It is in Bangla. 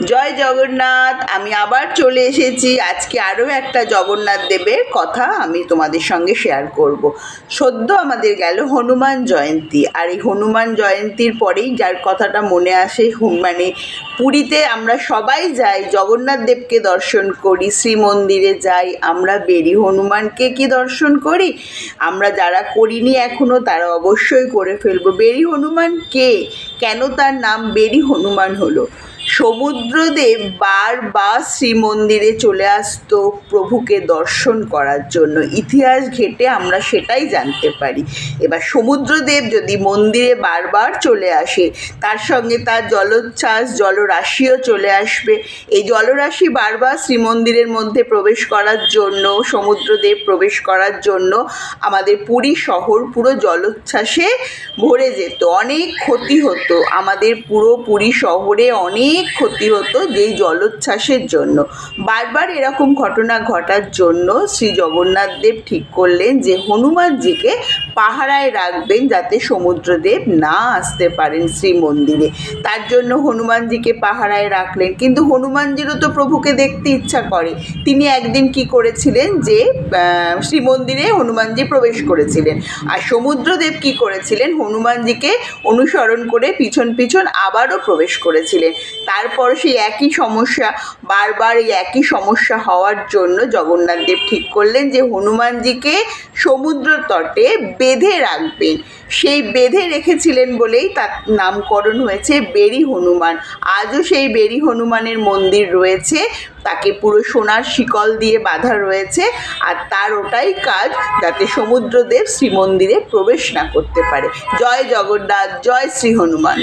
জয় জগন্নাথ। আমি আবার চলে এসেছি। আজকে আরও একটা জগন্নাথ দেবের কথা আমি তোমাদের সঙ্গে শেয়ার করব। সদ্য আমাদের গেল হনুমান জয়ন্তী, আর এই হনুমান জয়ন্তীর পরেই যার কথাটা মনে আসে, মানে পুরীতে আমরা সবাই যাই, জগন্নাথ দেবকে দর্শন করি, শ্রীমন্দিরে যাই, আমরা বেরি হনুমানকে কি দর্শন করি? আমরা যারা করিনি এখনও তারা অবশ্যই করে ফেলবো। বেরি হনুমান কে? কেন তার নাম বেরি হনুমান হলো? সমুদ্রদেব বারবার শ্রীমন্দিরে চলে আসতো প্রভুকে দর্শন করার জন্য। ইতিহাস ঘেঁটে আমরা সেটাই জানতে পারি। এবার সমুদ্রদেব যদি মন্দিরে বারবার চলে আসে, তার সঙ্গে তার জলোচ্ছ্বাস জলরাশিও চলে আসবে। এই জলরাশি বারবার শ্রীমন্দিরের মধ্যে প্রবেশ করার জন্য, সমুদ্রদেব প্রবেশ করার জন্য আমাদের পুরী শহর পুরো জলোচ্ছ্বাসে ভরে যেত। অনেক ক্ষতি হতো আমাদের পুরো পুরী শহরে, অনেক ক্ষতি হতো যেই জলোচ্ছ্বাসের জন্য। বারবার এরকম ঘটনা ঘটার জন্য শ্রী জগন্নাথ দেব ঠিক করলেন যে হনুমানজিকে পাহারায় রাখবেন, যাতে সমুদ্রদেব না আসতে পারেন শ্রীমন্দিরে। তার জন্য হনুমানজিকে পাহারায় রাখলেন। কিন্তু হনুমানজিরও তো প্রভুকে দেখতে ইচ্ছা করে। তিনি একদিন কি করেছিলেন যে শ্রীমন্দিরে হনুমানজি প্রবেশ করেছিলেন, আর সমুদ্রদেব কি করেছিলেন, হনুমানজিকে অনুসরণ করে পিছন পিছন আবারও প্রবেশ করেছিলেন। তারপর সেই একই সমস্যা, বারবার এই একই সমস্যা হওয়ার জন্য জগন্নাথ দেব ঠিক করলেন যে হনুমানজিকে সমুদ্র তটে বেঁধে রাখবেন। সেই বেঁধে রেখেছিলেন বলেই তার নামকরণ হয়েছে বেরি হনুমান। আজও সেই বেরি হনুমানের মন্দির রয়েছে, তাকে পুরো সোনার শিকল দিয়ে বাঁধা রয়েছে, আর তার ওটাই কাজ যাতে সমুদ্রদেব শ্রীমন্দিরে প্রবেশ না করতে পারে। জয় জগন্নাথ, জয় শ্রী হনুমান।